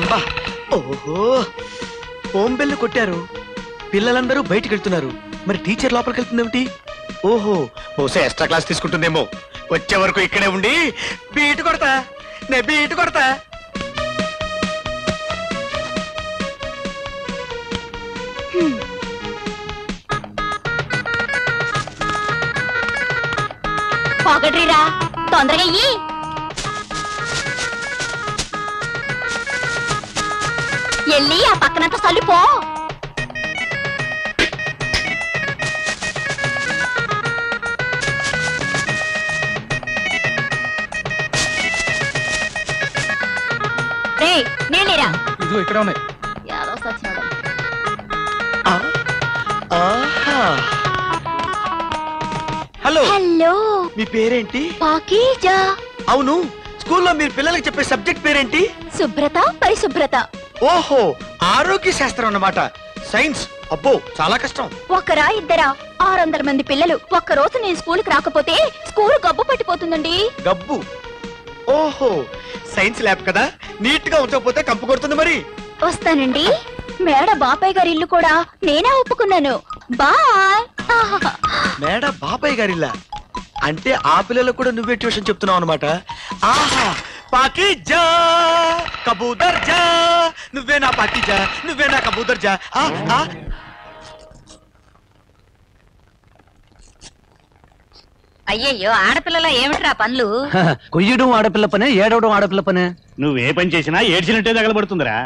అబ్బా ఓహో home bell కొట్టారు, పిల్లలందరూ బయటికి వెళ్తున్నారు, మరి టీచర్ లోపలికి వెళ్తుందేమిటి? ఓహో బహుశా ఎక్స్ట్రా క్లాస్ తీసుకుంటుందేమో. వచ్చే వరకు ఇక్కడే ఉండి బీటు కొడతా, నే బీటు కొడతా. పోగట్రీరా తొందరగా అయ్యి. వెళ్ళి ఆ పక్కనంతా చల్లిపో. రే నేనేరా ఇదిగో ఇక్కడ ఉన్నాయి. హలో హలో, మీ పేరేంటి? పాకీజా. అవును, స్కూల్లో మీరు పిల్లలకి చెప్పే సబ్జెక్ట్ పేరేంటి? శుభ్రత పరిశుభ్రత. ఓహో ఆరోగ్య శాస్త్రం అన్నమాట. సైన్స్ అబ్బో చాలా కష్టం. ఒకరా ఇద్దరా 600 మంది పిల్లలు. ఒక్కరోజు నేను స్కూల్కి రాకపోతే స్కూల్ గబ్బు పట్టిపోతుందండి. గబ్బు? ఓహో సైన్స్ ల్యాబ్ కదా, నీట్ గా ఉంచకపోతే కంపు కొడుతుంది. మరి వస్తానండి. మేడ బాబాయ్ గారి ఇల్లు కూడా నేనే ఒప్పుకున్నాను. బాయ్. మేడ బాబాయ్ గారిల్లా అంటే ఆ పిల్లలకు కూడా నువ్వే ట్యూషన్ చెప్తున్నావు అనమాట. ఆహా పాకీజా కబూదర్ జా, నువ్వే నా పాకీజా, నువ్వే నా కబూదర్ జా. అయ్యయ్యో ఆడపిల్లల ఏమిట్రా పనులు? కొయ్యడం ఆడపిల్ల పనే, ఏడవడం ఆడపిల్ల పనే. నువ్వే పని చేసినా ఏడ్చినట్టే తగలబడుతుందిరా.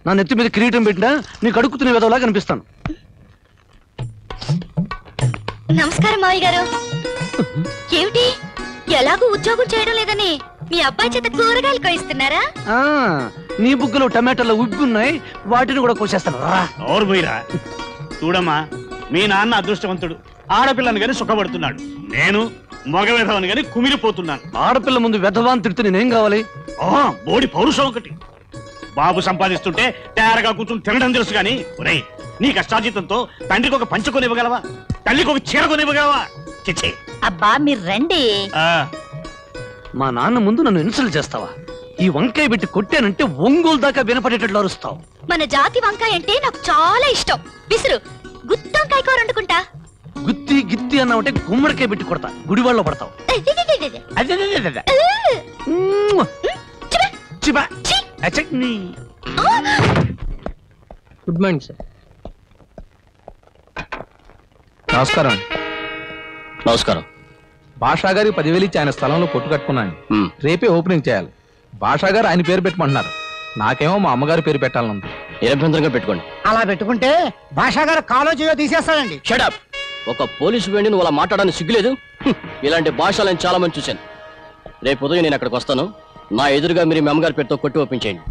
నా నెత్తి మీద కిరీటం పెట్టినా నీకు అడుగుతున్న విధంలా కనిపిస్తాను. నమస్కారం మావయ్య గారు. ఏమిటి ఎలాగూ ఉద్యోగం చేయడం లేదని మీ అబ్బాయి చేత కూరగాయలు కోయిస్తున్నారా? నీ బుగ్గలో టమాటాలు ఉబ్బున్నాయి, వాటిని కూడా కోసేస్తాను. ఎవరు పోయిరా? చూడమ్మా, మీ నాన్న అదృష్టవంతుడు, ఆడపిల్లని గాని సుఖపడుతున్నాడు. నేను మగ విధవని గాని కుమిలిపోతున్నాను. ఆడపిల్ల ముందు వెధవాన్ తిడితే నేనేం కావాలి? బోడి పౌరుషం ఒకటి. బాబు సంపాదిస్తుంటే తయారుగా కూర్చుని తినడం తెలుసు గాని, ఒరేయ్ నీ కష్టార్జితంతో తండ్రికి ఒక పంచ కొనివ్వగలవా? తల్లికి ఒక చీర కొనివ్వగలవా? చిచ్చే. అబ్బా మీరు రండి. మా నాన్న ముందు నన్ను ఇన్సల్ట్ చేస్తావా? ఈ వంకాయ పెట్టి కొట్టానంటే ఒంగోలు దాకా వినపడేటట్లు అరుస్తావు. మన జాతి వంకాయ అంటే నాకు చాలా ఇష్టం. విసురు గుత్తొంకాయ కూర వండుకుంటా. గుత్తి గిత్తి అన్నావంటే గుమ్మడికాయ పెట్టి కొడతా, గుడివాళ్ళలో పడతావు. Good morning sir. నమస్కారం. నమస్కారం. భాషా గారి 10,000 ఇచ్చి ఆయన స్థలంలో కొట్టు కట్టుకున్నాను. రేపే ఓపెనింగ్ చేయాలి. భాషా గారు ఆయన పేరు పెట్టమంటున్నారు, నాకేమో మా అమ్మగారి పేరు పెట్టాలనుంది. నిరభ్యంతరంగా పెట్టుకోండి. అలా పెట్టుకుంటే భాషా గారు కాలేజీలో తీసేస్తాడండి. షటప్. ఒక పోలీసు వేండి నువ్వు అలా మాట్లాడడానికి సిగ్గులేదు? ఇలాంటి భాషలను చాలా మంది చూశాను. రేపు ఉదయం నేను అక్కడికి వస్తాను. నా ఎదురుగా మీరు మీ అమ్మగారి పేరుతో కొట్టి ఒప్పించేయండి.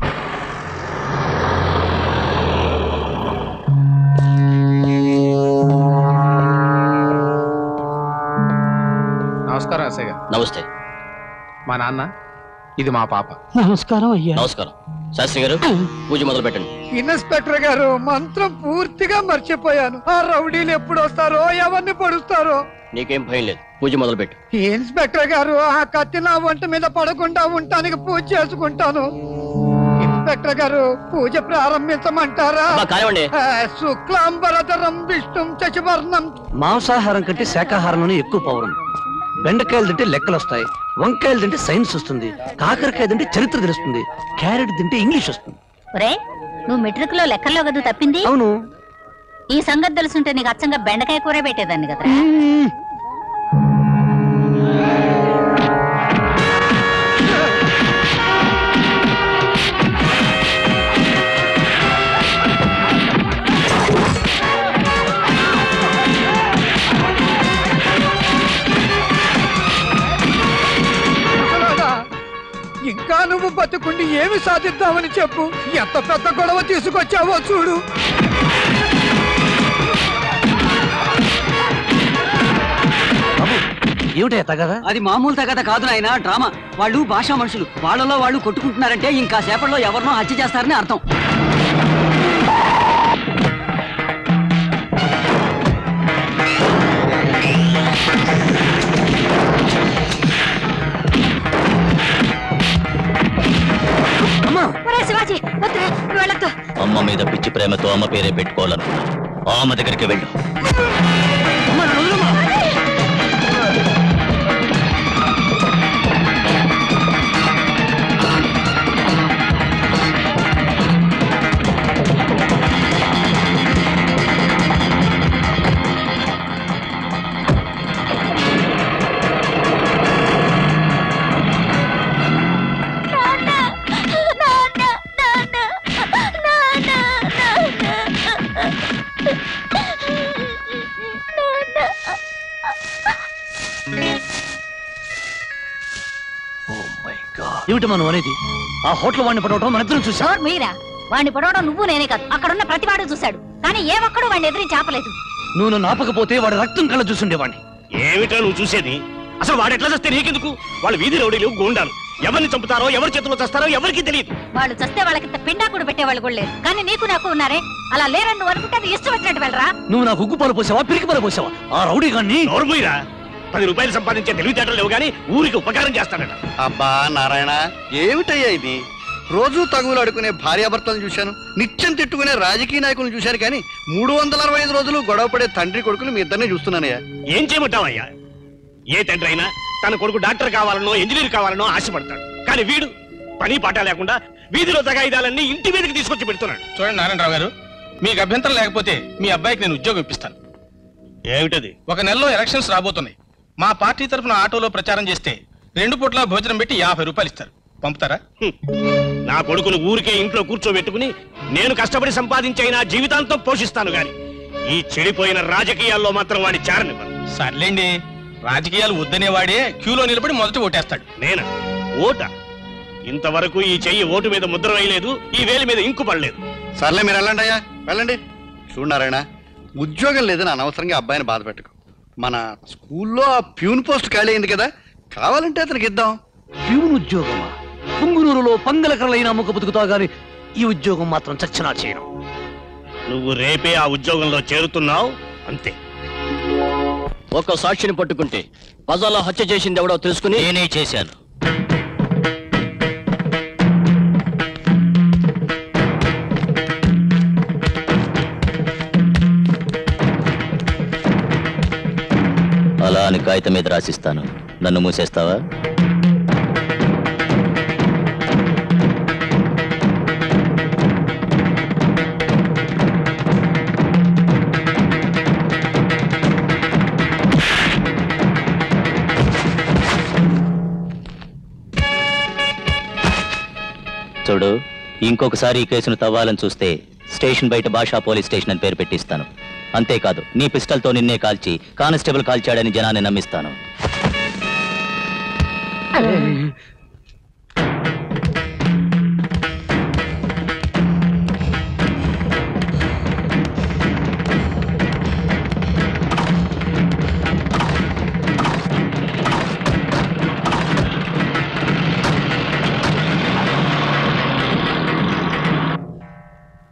నమస్కారం అసయ్య గారు. నమస్తే. మా నాన్న, ఇది మా పాప. నమస్కారం అయ్యా. నమస్కారం. శాస్త్రి గారు పూజ మొదలు పెట్టండి. ఇన్స్పెక్టర్ గారు మంత్రం పూర్తిగా మర్చిపోయాను. ఆ రౌడీలు ఎప్పుడు వస్తారో, ఎవరిని పొడుస్తారో. నీకేం భయం లేదు, పూజ మొదలు పెట్టు. ఇన్స్పెక్టర్ గారు, ఆ కత్తి నా ఒంటి మీద పడకుండా ఉండటానికి పూజ చేసుకుంటాను. ఇన్స్పెక్టర్ గారు పూజ ప్రారంభించమంటారా? కానివ్వండి. శుక్లాంబరధరం విష్ణుం శశివర్ణం. మాంసాహారం కంటే శాకాహారంలోనే ఎక్కువ పౌరం. బెండకాయలు తింటే లెక్కలు వస్తాయి, వంకాయలు తింటే సైన్స్ వస్తుంది, కాకరకాయ తింటే చరిత్ర తెలుస్తుంది, క్యారెట్ తింటే ఇంగ్లీష్ వస్తుంది. నువ్వు మెట్రిక్ లో లెక్కల్లో కదా తప్పింది? అవును. ఈ సంగతి తెలుసుంటే నీకు అచ్చంగా బెండకాయ కూర పెట్టేదాన్ని కదా. ఇంకా నువ్వు బతుకుండి ఏమి సాధిద్దామని చెప్పు. ఎంత పెద్ద గొడవ తీసుకొచ్చావో చూడు. ఏమిటా తగదా? అది మామూలు తగదా కాదు నాయన, డ్రామా. వాళ్ళు భాషా మనుషులు, వాళ్ళలో వాళ్ళు కొట్టుకుంటున్నారంటే ఇంకా సేపట్లో ఎవరినో హత్య చేస్తారని అర్థం. శివాజీ వద్దురా. మీద పిచ్చి ప్రేమతో అమ్మ పేరే పెట్టుకోవాలనుకున్నా. అమ్మ దగ్గరికి వెళ్ళు. ఏమిటి మనం అనేది? ఆ హోటల్ వాడిని పడవటం మన ఇద్దరం చూసా. మీరా వాడిని పడవడం నువ్వు నేనే కాదు, అక్కడున్న ప్రతివాడు చూశాడు. కానీ ఏ ఒక్కడు వాడిని ఎదిరించి ఆపలేదు. నువ్వు నన్ను ఆపకపోతే వాడి రక్తం కళ్ళ చూసుండేవాడిని. ఏమిటో నువ్వు చూసేది? అసలు వాడు ఎట్లా చేస్తే నీకెందుకు? వాళ్ళు వీధి రౌడీలు, గూండాలు. ఎవరిని చంపుతారో, ఎవరి చేతిలో చేస్తారో ఎవరికి తెలియదు. వాళ్ళు చస్తే వాళ్ళకింత పిండాకుడు పెట్టేవాళ్ళు కూడా లేరు. కానీ నీకు నాకు ఉన్నారే, అలా లేరని నువ్వు అనుకుంటే అది ఇష్టం వచ్చినట్టు వెళ్ళరా. నువ్వు నాకు ఉగ్గు పాలు పోసావా, పిరికి పాలు పోసావా? ఆ రౌడీ గాన్ని నోరుమూయరా. 10 రూపాయలు సంపాదించే తెలివితేటలు లేవు గానీ ఊరికి ఉపకారం చేస్తాడట. అబ్బా నారాయణ, ఏమిటయ్యా ఇది? రోజు తగులు అడుకునే భార్యాభర్తలను చూశాను, నిత్యం తిట్టుకునే రాజకీయ నాయకులను చూశాను, కానీ 365 రోజులు గొడవపడే తండ్రి కొడుకులు మీ ఇద్దరిని చూస్తున్నానయ్యా. ఏం చేయమంటావయ్యా? ఏ తండ్రి అయినా తన కొడుకు డాక్టర్ కావాలనో ఇంజనీర్ కావాలనో ఆశపడతాడు. కానీ వీడు పని పాట లేకుండా వీధిలో తగాయిదాలన్నీ ఇంటి మీదకి తీసుకొచ్చి పెడుతున్నాడు. చూడండి నారాయణరావు గారు, మీకు అభ్యంతరం లేకపోతే మీ అబ్బాయికి నేను ఉద్యోగం ఇప్పిస్తాను. ఏమిటది? ఒక నెలలో ఎలక్షన్స్ రాబోతున్నాయి. మా పార్టీ తరఫున ఆటోలో ప్రచారం చేస్తే 2 పూట్ల భోజనం పెట్టి 50 రూపాయలు ఇస్తారు. పంపుతారా? నా కొడుకును ఊరికే ఇంట్లో కూర్చోబెట్టుకుని నేను కష్టపడి సంపాదించే నా జీవితాంతం పోషిస్తాను గాని ఈ చెడిపోయిన రాజకీయాల్లో మాత్రం వాడి చారనివ్వను. సర్లేండి, రాజకీయాలు వద్దనేవాడే క్యూలో నిలబడి మొదట ఓటేస్తాడు. నేనా? ఓట? ఇంతవరకు ఈ చెయ్యి ఓటు మీద ముద్ర వేయలేదు, ఈ వేలి మీద ఇంకు పడలేదు. సర్లే, మీరు వెళ్ళండి అయ్యా, వెళ్ళండి. చూడు నారాయణ, ఉద్యోగం లేదని అనవసరంగా అబ్బాయిని బాధ పెట్టుకో. మన స్కూల్లో ఆ ప్యూన్ పోస్ట్ ఖాళీ అయింది కదా, కావాలంటే అతనికి ఇద్దాం. ప్యూన్ ఉద్యోగమా? పుంగునూరులో పంగలకరలైన అమ్ముకు బతుకుతా గాని ఈ ఉద్యోగం మాత్రం చచ్చినా చేయను. నువ్వు రేపే ఆ ఉద్యోగంలో చేరుతున్నావు, అంతే. ఒక సాక్షిని పట్టుకుంటే బజార్లో హత్య చేసింది ఎవడో తెలుసుకుని నేనే చేశాను. అలా అని కాగితం మీద రాసిస్తాను. నన్ను మూసేస్తావా? చూడు, ఇంకొకసారి ఈ కేసును తవ్వాలని చూస్తే స్టేషన్ బయట భాషా పోలీస్ స్టేషన్ అని పేరు పెట్టిస్తాను. అంతేకాదు, నీ పిస్టల్తో నిన్నే కాల్చి కానిస్టేబుల్ కాల్చాడని జనాన్ని నమ్మిస్తాను.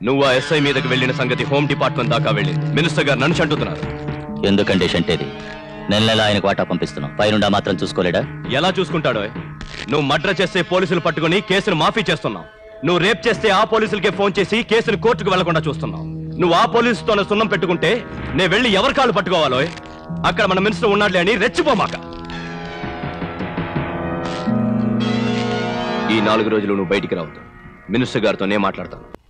నువ్వు ఆ ఎస్ఐ మీదకి వెళ్ళిన సంగతి హోమ్ డిపార్ట్మెంట్ దాకా వెళ్ళింది. మినిస్టర్ గారు నన్ను అంటున్నారు. ఎందుకంటే షంటేది నెల నెల ఆయనకు వాటా పంపిస్తున్నావు. పైనుండా మాత్రం చూసుకోలేడా? ఎలా చూసుకుంటాడో? నువ్వు మర్డర్ చేస్తే పోలీసులు పట్టుకుని కేసును మాఫీ చేస్తున్నావు. నువ్వు రేప్ చేస్తే ఆ పోలీసులకే ఫోన్ చేసి కేసును కోర్టుకు వెళ్లకుండా చూస్తున్నావు. నువ్వు ఆ పోలీసుతోనే సున్నం పెట్టుకుంటే నేను వెళ్ళి ఎవరి కాళ్ళు పట్టుకోవాలో? అక్కడ మన మినిస్టర్ ఉన్నాడులే అని రెచ్చిపోమాక. ఈ 4 రోజులు నువ్వు బయటికి రావద్దు. మినిస్టర్ గారితో నేను మాట్లాడతాను.